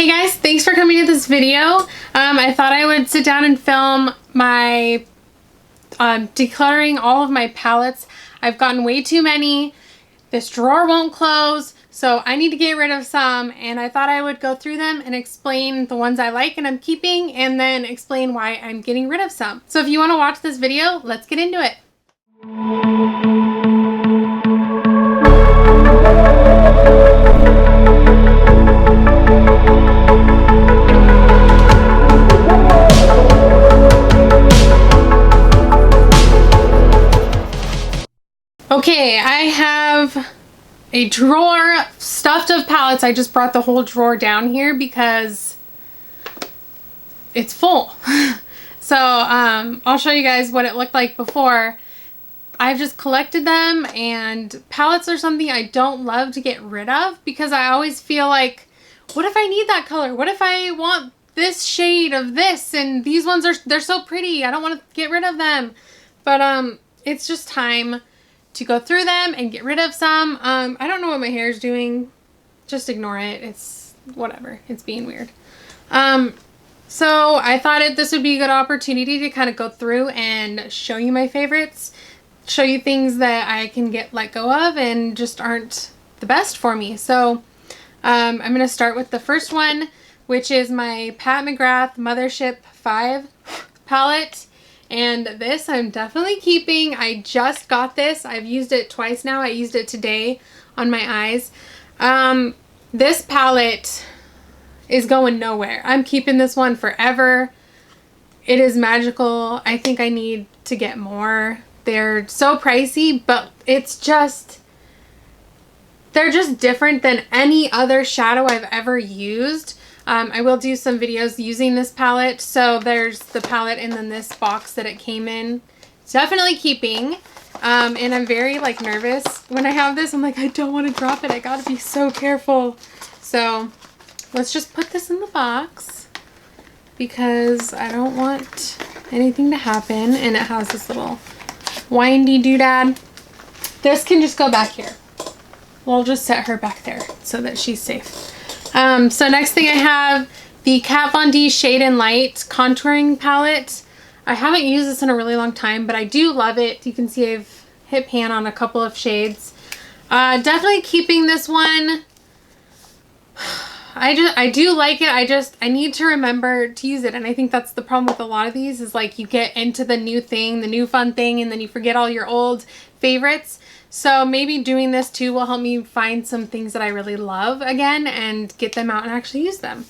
Hey guys, thanks for coming to this video. I thought I would sit down and film my decluttering all of my palettes. I've gotten way too many. This drawer won't close, so I need to get rid of some, and I thought I would go through them and explain the ones I like and I'm keeping, and then explain why I'm getting rid of some. So if you want to watch this video, let's get into it. Okay, I have a drawer stuffed of palettes. I just brought the whole drawer down here because it's full. So I'll show you guys what it looked like before. I've just collected them, and palettes are something I don't love to get rid of because I always feel like, what if I need that color? What if I want this shade of this, and these ones they're so pretty. I don't want to get rid of them. But it's just time to go through them and get rid of some. I don't know what my hair is doing. Just ignore it. It's whatever. It's being weird. So I thought this would be a good opportunity to kind of go through and show you my favorites, show you things that I can let go of and just aren't the best for me. So I'm going to start with the first one, which is my Pat McGrath Mothership 5 palette. And this I'm definitely keeping. I just got this. I've used it twice now. I used it today on my eyes. This palette is going nowhere. I'm keeping this one forever. It is magical. I think I need to get more. They're so pricey, but it's just, they're just different than any other shadow I've ever used. I will do some videos using this palette. So there's the palette and then this box that it came in. It's definitely keeping. And I'm very nervous when I have this. I'm like, I don't want to drop it. I gotta be so careful. So let's just put this in the box because I don't want anything to happen. And it has this little windy doodad. This can just go back here. We'll just set her back there so that she's safe. So next thing I have the Kat Von D Shade and Light Contouring Palette. I haven't used this in a really long time, but I do love it. You can see I've hit pan on a couple of shades. Definitely keeping this one. I do like it. I need to remember to use it. And I think that's the problem with a lot of these is you get into the new thing, the new fun thing, and then you forget all your old favorites. So maybe doing this too will help me find some things that I really love again and get them out and actually use them.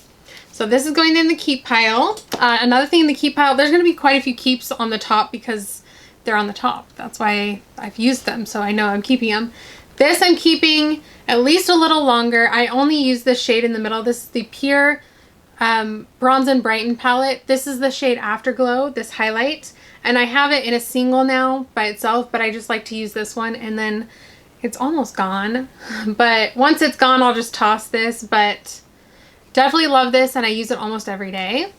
So this is going in the keep pile. Another thing in the keep pile, there's going to be quite a few keeps on the top because they're on the top. That's why I've used them, so I know I'm keeping them. This I'm keeping at least a little longer. I only use this shade in the middle. This is the Pure Bronze and Brighten palette. This is the shade Afterglow, this highlight. And I have it in a single now by itself, but I just like to use this one, and then it's almost gone. But once it's gone, I'll just toss this, but definitely love this, and I use it almost every day.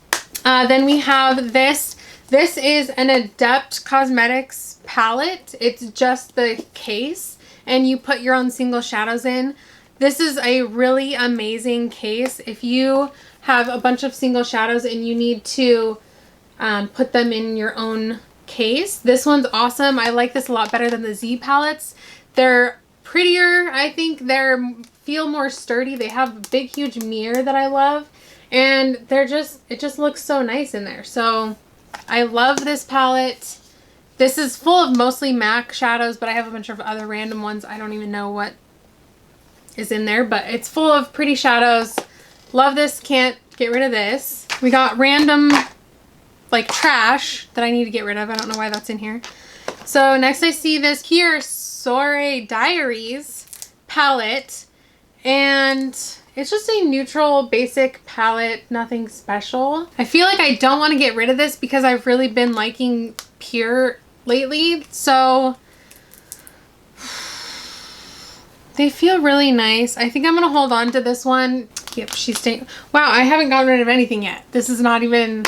Then we have this. This is an Adept Cosmetics palette. It's just the case, and you put your own single shadows in. This is a really amazing case. If you have a bunch of single shadows and you need to put them in your own case, this one's awesome. I like this a lot better than the Z palettes. They're prettier. I think feel more sturdy. They have a big huge mirror that I love, and it just looks so nice in there. So I love this palette. This is full of mostly MAC shadows, but I have a bunch of other random ones. I don't even know what is in there, but it's full of pretty shadows. Love this. Can't get rid of this. We got random trash that I need to get rid of. I don't know why that's in here. So next I see this here Soiree Diaries palette, and it's just a neutral basic palette, nothing special. I feel like I don't want to get rid of this because I've really been liking Pure lately, so they feel really nice. I think I'm gonna hold on to this one. Yep, she's staying. Wow, I haven't gotten rid of anything yet. This is not even,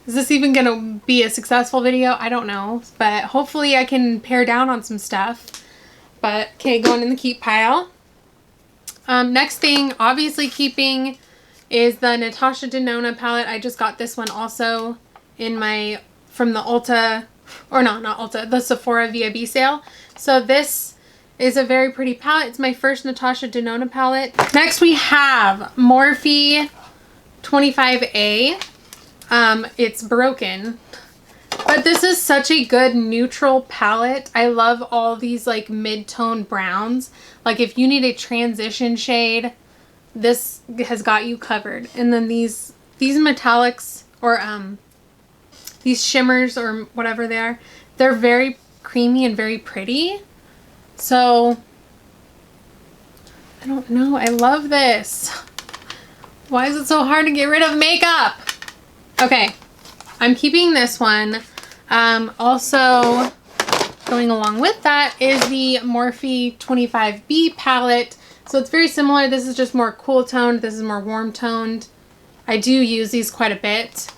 is this even gonna be a successful video? I don't know, but hopefully I can pare down on some stuff. But okay, going in the keep pile. Next thing, obviously keeping is the Natasha Denona palette. I just got this one also in my, from the Ulta, or no, not Ulta, the Sephora VIB sale. So this is a very pretty palette. It's my first Natasha Denona palette. Next we have Morphe 25A. It's broken, but this is such a good neutral palette. I love all these like mid-tone browns. Like if you need a transition shade, this has got you covered. And then these metallics, or these shimmers or whatever they are, they're very creamy and very pretty. So I don't know, I love this. Why is it so hard to get rid of makeup? Okay, I'm keeping this one. Also going along with that is the Morphe 25B palette. So it's very similar. This is just more cool toned. This is more warm toned. I do use these quite a bit.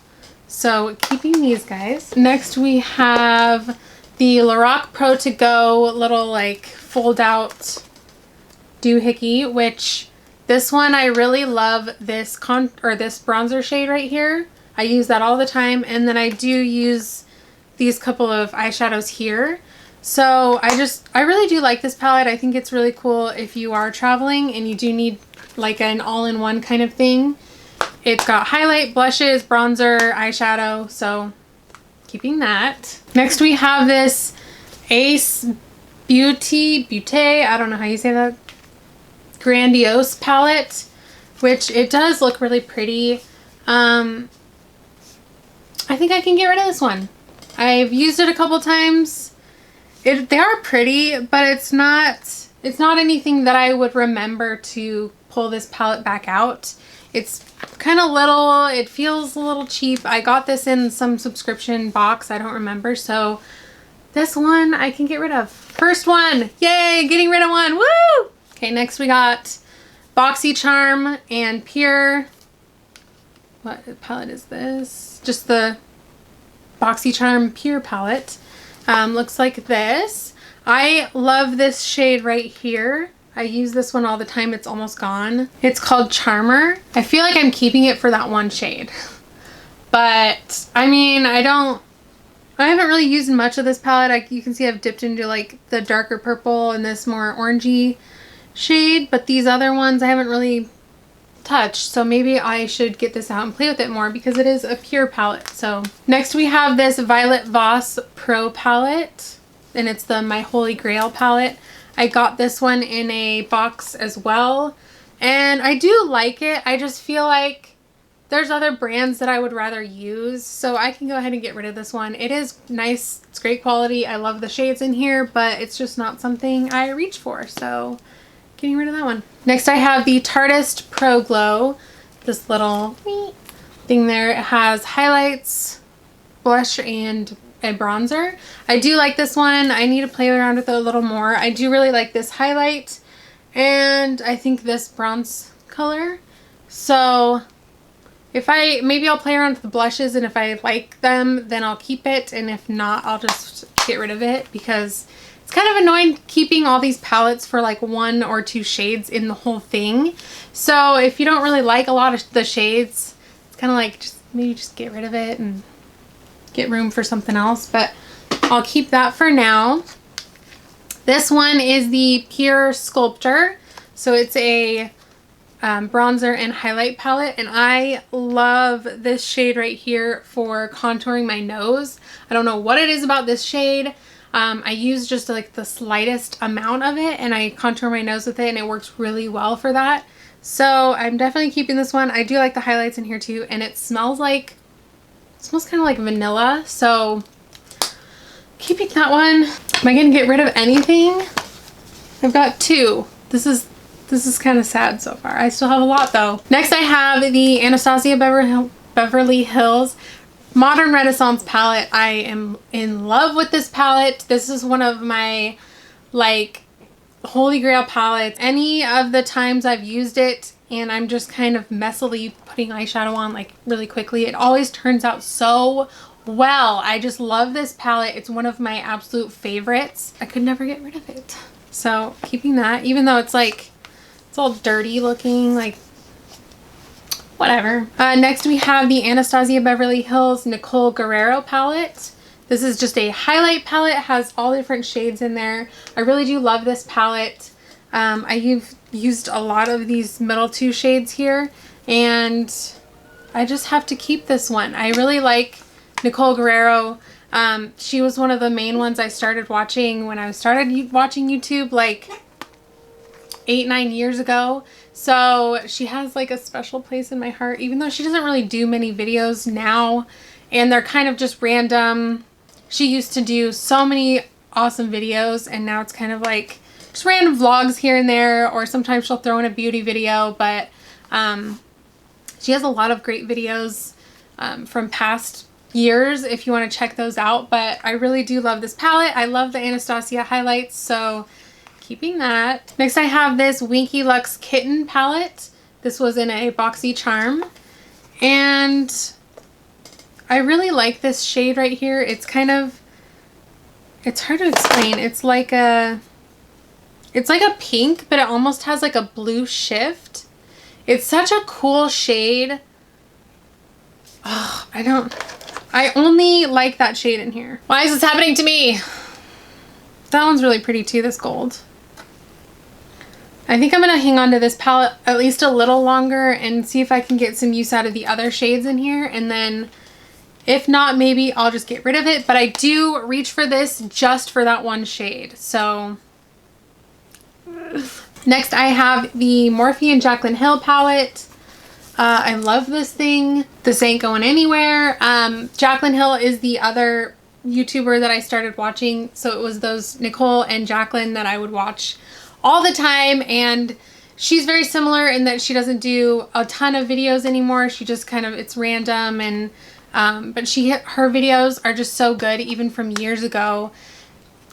So keeping these guys. Next we have the Lorac Pro To Go little like fold out doohickey, which this one I really love this this bronzer shade right here. I use that all the time, and then I do use these couple of eyeshadows here. So I really do like this palette. I think it's really cool if you are traveling and you do need like an all-in-one kind of thing. It's got highlight, blushes, bronzer, eyeshadow, so keeping that. Next we have this Ace Beauty, I don't know how you say that, Grandiose palette, which it does look really pretty. I think I can get rid of this one. I've used it a couple times. They are pretty, but it's not anything that I would remember to pull this palette back out. It's kind of little, it feels a little cheap. I got this in some subscription box, I don't remember, so this one I can get rid of. First one, yay, getting rid of one, woo! Okay, next we got BoxyCharm and Pure. What palette is this? Just the BoxyCharm Pure palette. Looks like this. I love this shade right here. I use this one all the time. It's almost gone. It's called Charmer. I feel like I'm keeping it for that one shade. But, I mean, I haven't really used much of this palette. You can see I've dipped into like the darker purple and this more orangey shade. But these other ones I haven't really touched. So maybe I should get this out and play with it more because it is a Pure palette. So next we have this Violet Voss Pro palette. And it's the My Holy Grail palette. I got this one in a box as well, and I do like it. I just feel like there's other brands that I would rather use, so I can go ahead and get rid of this one. It is nice, it's great quality. I love the shades in here, but it's just not something I reach for, so getting rid of that one. Next I have the Tarteist Pro Glow, this little thing there. It has highlights, blush, and a bronzer. I do like this one. I need to play around with it a little more. I do really like this highlight, and I think this bronze color. So maybe I'll play around with the blushes, and if I like them, then I'll keep it, and if not, I'll just get rid of it, because it's kind of annoying keeping all these palettes for like 1 or 2 shades in the whole thing. So if you don't really like a lot of the shades, it's kind of like maybe just get rid of it and get room for something else, but I'll keep that for now. This one is the Pure Sculptor. So it's a bronzer and highlight palette, and I love this shade right here for contouring my nose. I don't know what it is about this shade. I use just like the slightest amount of it, and I contour my nose with it, and it works really well for that. So I'm definitely keeping this one. I do like the highlights in here too, and it smells kind of like vanilla, so keeping that one. Am I gonna get rid of anything? I've got 2. This is kind of sad so far. I still have a lot though. Next I have the Anastasia Beverly Hills Modern Renaissance palette. I am in love with this palette. This is one of my like holy grail palettes. Any of the times I've used it and I'm just kind of messily putting eyeshadow on like really quickly, it always turns out so well. I just love this palette. It's one of my absolute favorites. I could never get rid of it. So keeping that, even though it's like, it's all dirty looking, like Whatever. Next we have the Anastasia Beverly Hills Nicole Guerrero palette. This is just a highlight palette. It has all different shades in there. I really do love this palette. I've used a lot of these middle two shades here, and I just have to keep this one. I really like Nicole Guerrero. She was one of the main ones I started watching when I started watching YouTube like 8-9 years ago. So she has like a special place in my heart, even though she doesn't really do many videos now, and they're kind of just random. She used to do so many awesome videos, and now it's kind of like just random vlogs here and there, or sometimes she'll throw in a beauty video, but she has a lot of great videos from past years if you want to check those out. But I really do love this palette. I love the Anastasia highlights, so keeping that. Next I have this Winky Lux Kitten palette. This was in a boxy charm, and I really like this shade right here. It's kind of, it's hard to explain. It's like a pink, but it almost has like a blue shift. It's such a cool shade. Oh, I only like that shade in here. Why is this happening to me? That one's really pretty too, this gold. I think I'm going to hang on to this palette at least a little longer and see if I can get some use out of the other shades in here. And then if not, maybe I'll just get rid of it. But I do reach for this just for that one shade. So next I have the Morphe and Jaclyn Hill palette. I love this thing. This ain't going anywhere. Jaclyn Hill is the other YouTuber that I started watching. So it was those Nicole and Jaclyn that I would watch all the time, and she's very similar in that she doesn't do a ton of videos anymore. She just kind of, it's random, and but her videos are just so good, even from years ago.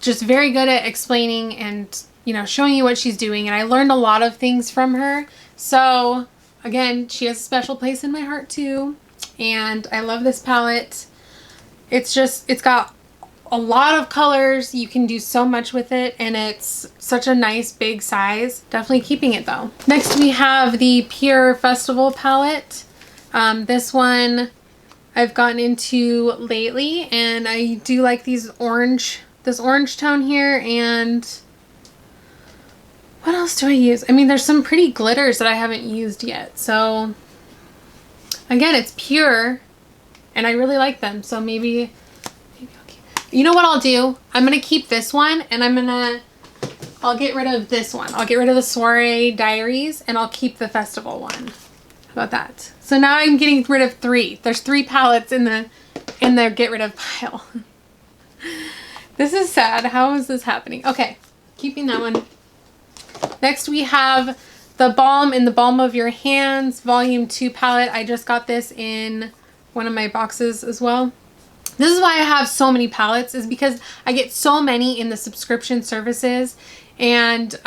Just very good at explaining and, you know, showing you what she's doing, and I learned a lot of things from her. So again, she has a special place in my heart too, and I love this palette. It's got a lot of colors. You can do so much with it, and it's such a nice big size. Definitely keeping it though. Next we have the Pure Festival palette. This one I've gotten into lately, and I do like this orange tone here. And what else do I use? I mean, there's some pretty glitters that I haven't used yet. So again, it's pure and I really like them. So maybe you know what I'll do? I'm going to keep this one, and I'll get rid of this one. I'll get rid of the Soiree Diaries, and I'll keep the Festival one. How about that? So now I'm getting rid of 3. There's 3 palettes in the get rid of pile. This is sad. How is this happening? Okay, keeping that one. Next we have the Balm in the Balm of Your Hands Volume 2 palette. I just got this in one of my boxes as well. This is why I have so many palettes, is because I get so many in the subscription services, and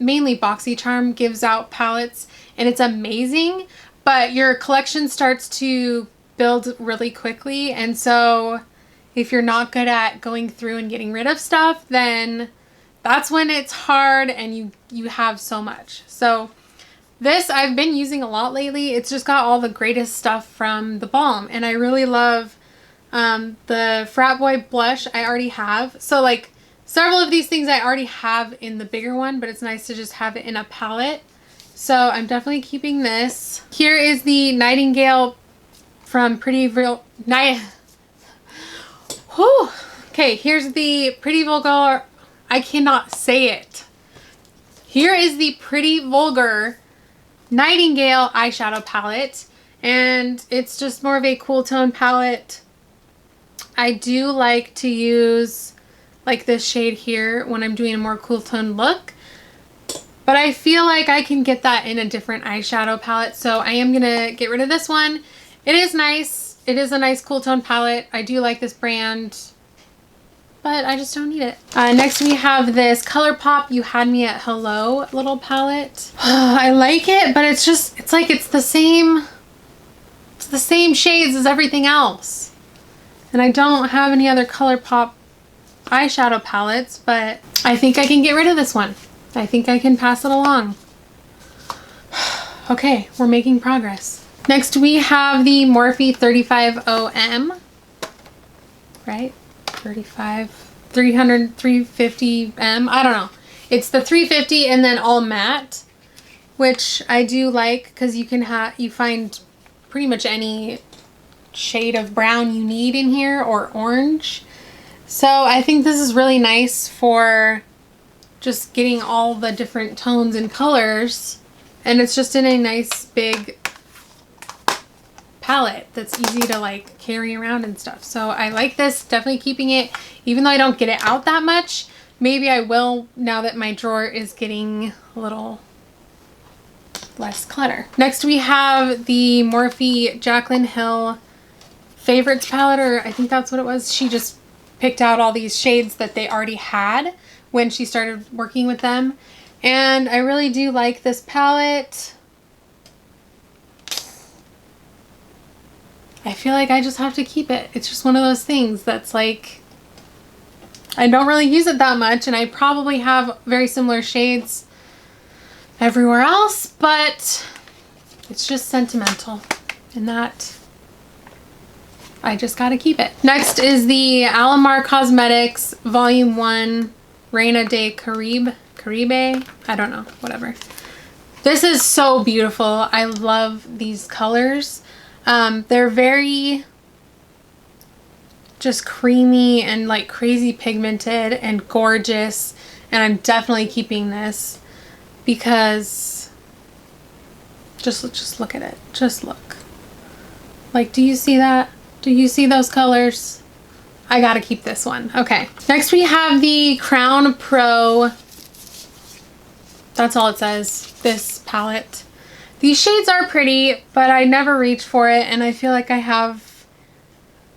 mainly BoxyCharm gives out palettes, and it's amazing, but your collection starts to build really quickly, and so if you're not good at going through and getting rid of stuff, then that's when it's hard and you have so much. So this I've been using a lot lately. It's just got all the greatest stuff from the Balm, and I really love the Frat Boy blush I already have. So like several of these things I already have in the bigger one, but it's nice to just have it in a palette. So I'm definitely keeping this. Here is the Nightingale from Pretty Real Night. Whew. Okay, here's the Pretty Vulgar. I cannot say it. Here is the Pretty Vulgar Nightingale eyeshadow palette, and it's just more of a cool tone palette. I do like to use like this shade here when I'm doing a more cool tone look, but I feel like I can get that in a different eyeshadow palette, so I am gonna get rid of this one. It is nice. It is a nice cool tone palette. I do like this brand, but I just don't need it. Next we have this ColourPop You Had Me at Hello little palette. I like it, but it's the same shades as everything else. And I don't have any other ColourPop eyeshadow palettes, but I think I can get rid of this one. I think I can pass it along. Okay, we're making progress. Next we have the Morphe 35OM, right? 350M, I don't know. It's the 350 and then all matte, which I do like because you find pretty much any shade of brown you need in here, or orange. So I think this is really nice for just getting all the different tones and colors, and it's just in a nice big palette that's easy to like carry around and stuff. So I like this, definitely keeping it, even though I don't get it out that much. Maybe I will now that my drawer is getting a little less clutter. Next we have the Morphe Jaclyn Hill Favorites palette, or I think that's what it was. She just picked out all these shades that they already had when she started working with them. And I really do like this palette. I feel like I just have to keep it. It's just one of those things that's like, I don't really use it that much, and I probably have very similar shades everywhere else, but it's just sentimental, and that I just gotta keep it. Next is the Alamar Cosmetics Volume 1 Reina de Caribe. I don't know, whatever. This is so beautiful. I love these colors. They're very just creamy and like crazy pigmented and gorgeous, and I'm definitely keeping this because just look at it. Just look. Like, do you see that? Do you see those colors? I gotta keep this one. Okay. Next we have the Crown Pro. That's all it says. This palette. These shades are pretty, but I never reach for it, and I feel like I have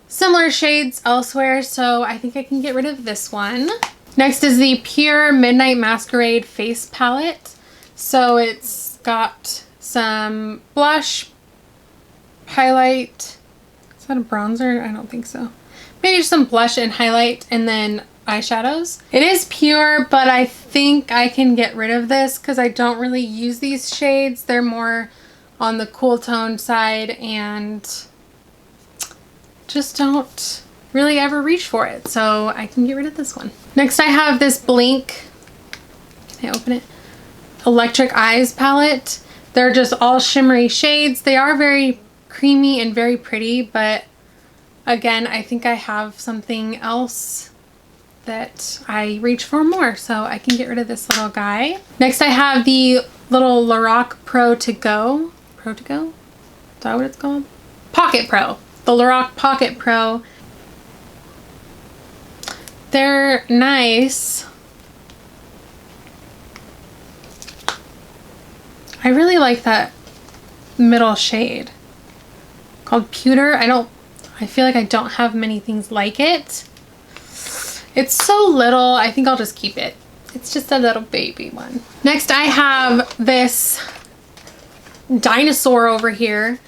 similar shades elsewhere, so I think I can get rid of this one. Next is the Pure Midnight Masquerade Face Palette. So it's got some blush, highlight. Is that a bronzer? I don't think so. Maybe just some blush and highlight, and then eyeshadows. It is pure, but I think I can get rid of this because I don't really use these shades. They're more on the cool tone side and just don't really ever reach for it. So I can get rid of this one. Next I have this Blink, can I open it? Electric Eyes palette. They're just all shimmery shades. They are very creamy and very pretty, but again, I think I have something else that I reach for more, so I can get rid of this little guy. Next I have the little Lorac Pro To Go. Pro To Go? Is that what it's called? Pocket Pro. The Lorac Pocket Pro. They're nice. I really like that middle shade called Pewter. I feel like I don't have many things like it. It's so little, I think I'll just keep it. It's just a little baby one. Next I have this dinosaur over here.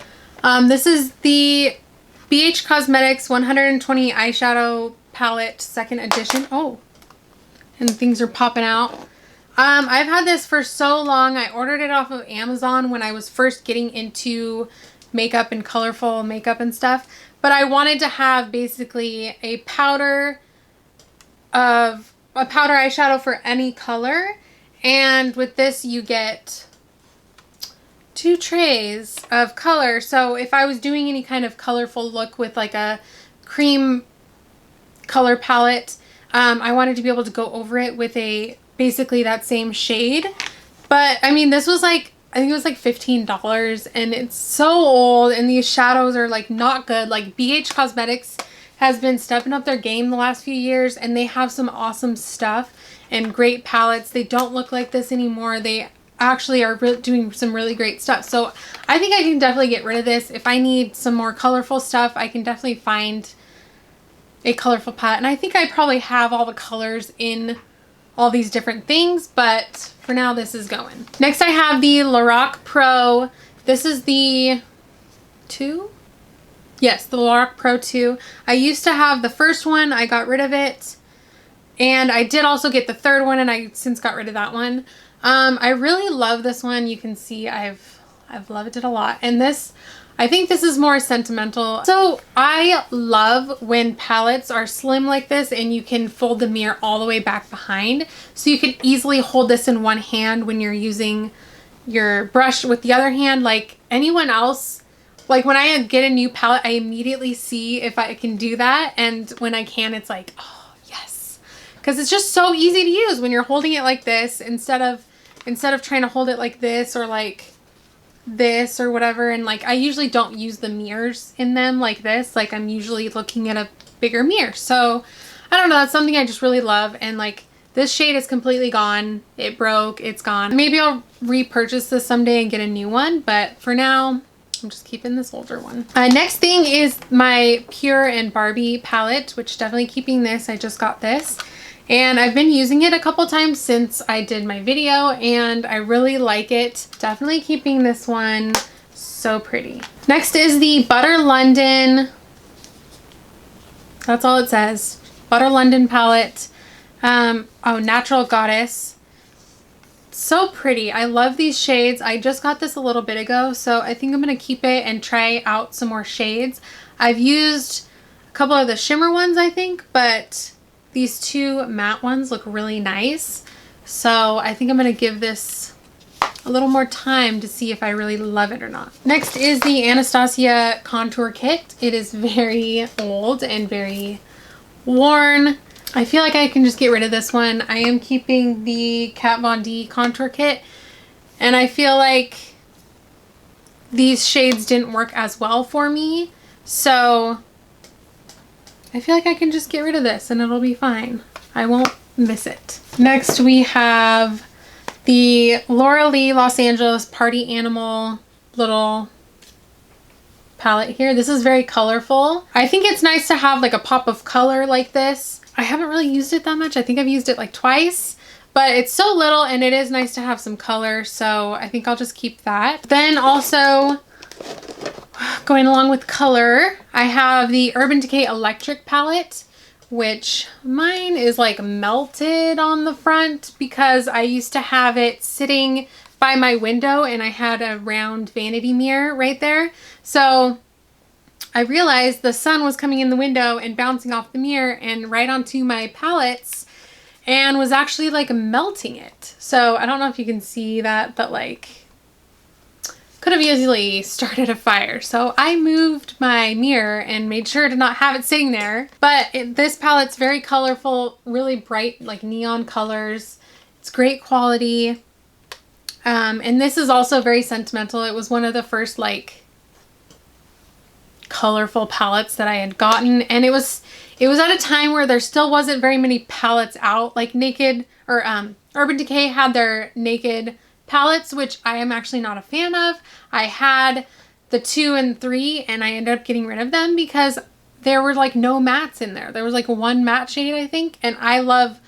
This is the BH Cosmetics 120 eyeshadow palette, second edition. Oh, and things are popping out. I've had this for so long. I ordered it off of Amazon when I was first getting into makeup and colorful makeup and stuff. But I wanted to have basically a powder eyeshadow for any color, and with this you get 2 trays of color. So if I was doing any kind of colorful look with like a cream color palette, I wanted to be able to go over it with basically that same shade. But I mean, this was like, I think it was like $15, and it's so old, and these shadows are like not good. Like BH Cosmetics has been stepping up their game the last few years, and they have some awesome stuff and great palettes. They don't look like this anymore. They actually are doing some really great stuff. So I think I can definitely get rid of this. If I need some more colorful stuff, I can definitely find a colorful palette. And I think I probably have all the colors in all these different things, but for now this is going. Next I have the Lorac Pro. This is the 2? Yes, the Lorac Pro 2. I used to have the first one. I got rid of it. And I did also get the third one, and I since got rid of that one. I really love this one. You can see I've loved it a lot. And this, I think this is more sentimental. So I love when palettes are slim like this and you can fold the mirror all the way back behind. So you can easily hold this in one hand when you're using your brush with the other hand. Like anyone else, like when I get a new palette, I immediately see if I can do that. And when I can, it's like, oh yes. Because it's just so easy to use when you're holding it like this instead of trying to hold it like this or like this or whatever. And like I usually don't use the mirrors in them like this. Like I'm usually looking at a bigger mirror. So I don't know, that's something I just really love. And like this shade is completely gone. It broke, it's gone. Maybe I'll repurchase this someday and get a new one, but for now I'm just keeping this older one. Next thing is my Pure and Barbie palette, which definitely keeping this. I just got this. And I've been using it a couple times since I did my video and I really like it. Definitely keeping this one. So pretty. Next is the Butter London. That's all it says. Butter London palette. Oh, Natural Goddess. So pretty. I love these shades. I just got this a little bit ago, so I think I'm going to keep it and try out some more shades. I've used a couple of the shimmer ones, I think, but these two matte ones look really nice. So I think I'm going to give this a little more time to see if I really love it or not. Next is the Anastasia Contour Kit. It is very old and very worn. I feel like I can just get rid of this one. I am keeping the Kat Von D Contour Kit. And I feel like these shades didn't work as well for me. So I feel like I can just get rid of this and it'll be fine. I won't miss it. Next we have the Laura Lee Los Angeles Party Animal little palette here. This is very colorful. I think it's nice to have like a pop of color like this. I haven't really used it that much. I think I've used it like twice, but it's so little and it is nice to have some color. So I think I'll just keep that. Then also going along with color, I have the Urban Decay Electric palette, which mine is like melted on the front because I used to have it sitting by my window and I had a round vanity mirror right there. So I realized the sun was coming in the window and bouncing off the mirror and right onto my palettes and was actually like melting it. So I don't know if you can see that, but like could have easily started a fire. So I moved my mirror and made sure to not have it sitting there. But this palette's very colorful, really bright, like neon colors. It's great quality. And this is also very sentimental. It was one of the first like colorful palettes that I had gotten. And it was at a time where there still wasn't very many palettes out. Like Naked or Urban Decay had their Naked palettes, which I am actually not a fan of. I had the 2 and 3 and I ended up getting rid of them because there were like no mattes in there. There was like one matte shade, I think, and I love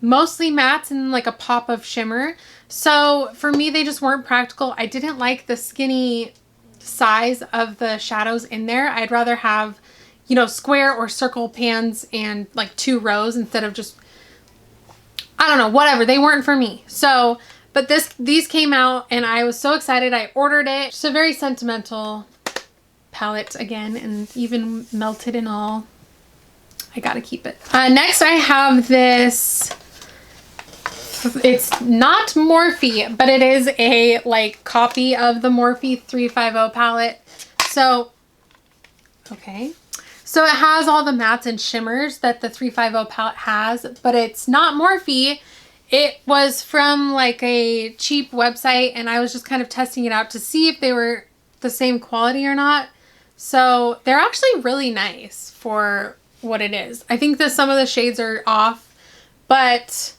mostly mattes and like a pop of shimmer. So for me, they just weren't practical. I didn't like the skinny size of the shadows in there. I'd rather have, you know, square or circle pans and like 2 rows instead of just, I don't know, whatever. They weren't for me. So but these came out and I was so excited. I ordered it. Just a very sentimental palette again, and even melted and all. I gotta keep it. Next I have this. It's not Morphe, but it is a like copy of the Morphe 350 palette. So, okay. So it has all the mattes and shimmers that the 350 palette has, but it's not Morphe. It was from like a cheap website and I was just kind of testing it out to see if they were the same quality or not. So they're actually really nice for what it is. I think that some of the shades are off, but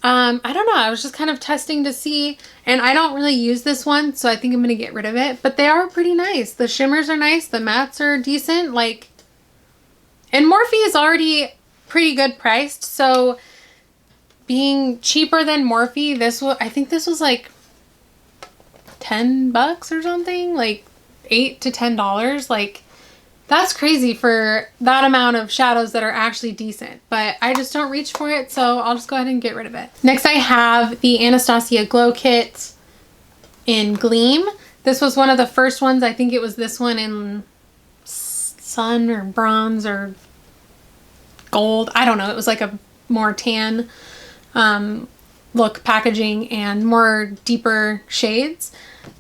I don't know. I was just kind of testing to see, and I don't really use this one, so I think I'm going to get rid of it. But they are pretty nice. The shimmers are nice. The mattes are decent. Like, and Morphe is already pretty good priced, so being cheaper than Morphe, I think this was like $10 or something, like $8 to $10. Like, that's crazy for that amount of shadows that are actually decent, but I just don't reach for it, so I'll just go ahead and get rid of it. Next I have the Anastasia Glow Kit in Gleam. This was one of the first ones. I think it was this one in sun or bronze or gold. I don't know. It was like a more tan look packaging and more deeper shades.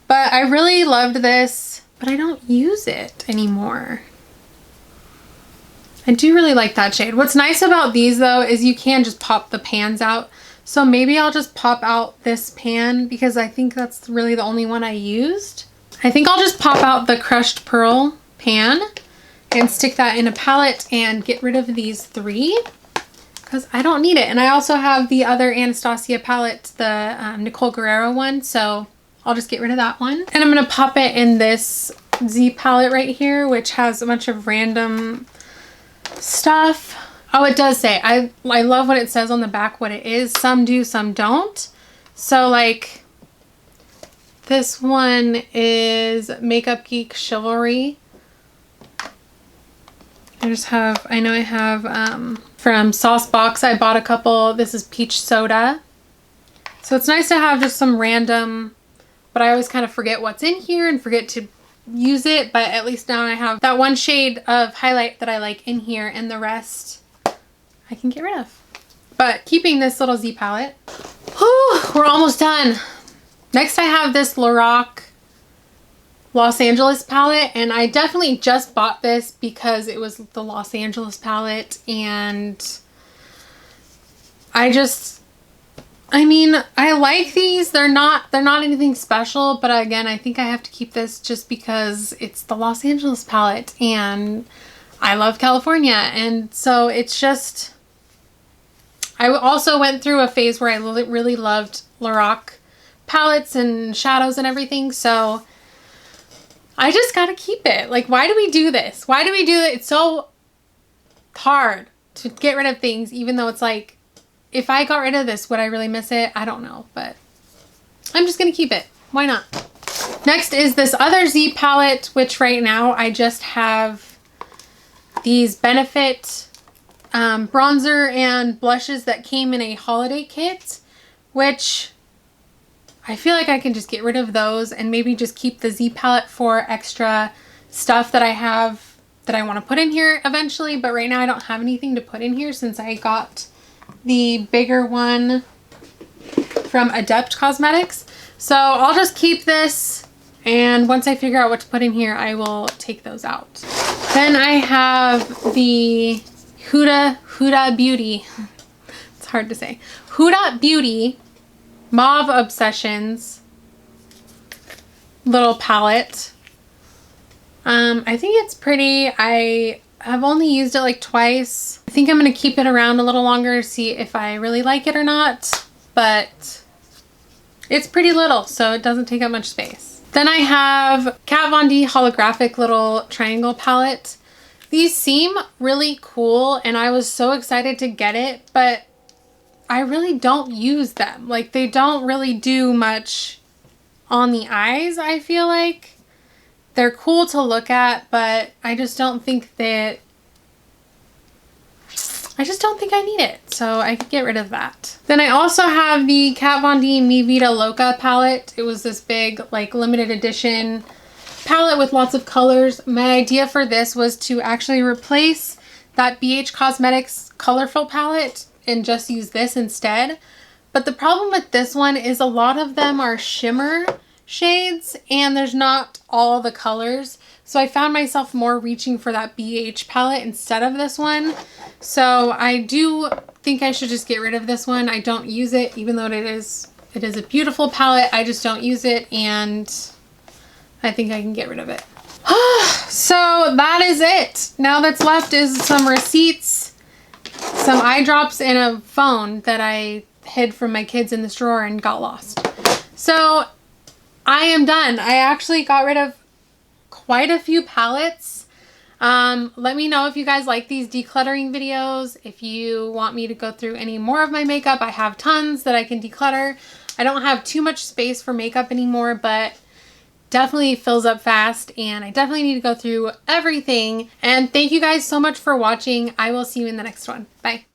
But I really loved this, but I don't use it anymore. I do really like that shade. What's nice about these though is you can just pop the pans out. So maybe I'll just pop out this pan because I think that's really the only one I used. I think I'll just pop out the crushed pearl pan and stick that in a palette and get rid of these 3 because I don't need it. And I also have the other Anastasia palette, the Nicole Guerrero one. So I'll just get rid of that one. And I'm going to pop it in this Z palette right here, which has a bunch of random stuff. Oh, it does say, I love what it says on the back, what it is. Some do, some don't. So like this one is Makeup Geek Chivalry. I know I have from Saucebox, I bought a couple. This is Peach Soda. So it's nice to have just some random, but I always kind of forget what's in here and forget to use it. But at least now I have that one shade of highlight that I like in here, and the rest I can get rid of. But keeping this little Z palette. Whew, we're almost done. Next I have this Lorac Los Angeles palette, and I definitely just bought this because it was the Los Angeles palette, and I mean, I like these. They're not anything special, but again, I think I have to keep this just because it's the Los Angeles palette and I love California. And so it's just, I also went through a phase where I really loved Lorac palettes and shadows and everything. So I just got to keep it. Like, why do we do this? Why do we do it? It's so hard to get rid of things, even though it's like, if I got rid of this, would I really miss it? I don't know, but I'm just going to keep it. Why not? Next is this other Z palette, which right now I just have these Benefit bronzer and blushes that came in a holiday kit, which I feel like I can just get rid of those and maybe just keep the Z palette for extra stuff that I have that I want to put in here eventually. But right now I don't have anything to put in here since I got the bigger one from Adept Cosmetics. So I'll just keep this, and once I figure out what to put in here, I will take those out. Then I have the Huda Beauty. It's hard to say. Huda Beauty Mauve Obsessions little palette. I think it's pretty. I have only used it like twice. I think I'm going to keep it around a little longer to see if I really like it or not, but it's pretty little, so it doesn't take up much space. Then I have Kat Von D holographic little triangle palette. These seem really cool and I was so excited to get it, but I really don't use them. Like, they don't really do much on the eyes, I feel like. They're cool to look at, but I just don't think I need it. So I could get rid of that. Then I also have the Kat Von D Mi Vida Loca palette. It was this big, like, limited edition palette with lots of colors. My idea for this was to actually replace that BH Cosmetics Colorful palette and just use this instead. But the problem with this one is a lot of them are shimmer shades and there's not all the colors. So I found myself more reaching for that BH palette instead of this one. So I do think I should just get rid of this one. I don't use it, even though it is a beautiful palette. I just don't use it, and I think I can get rid of it. So that is it. Now that's left is some receipts, some eye drops, and a phone that I hid from my kids in this drawer and got lost. So I am done. I actually got rid of quite a few palettes. Let me know if you guys like these decluttering videos. If you want me to go through any more of my makeup, I have tons that I can declutter. I don't have too much space for makeup anymore, but definitely fills up fast, and I definitely need to go through everything. And thank you guys so much for watching. I will see you in the next one. Bye.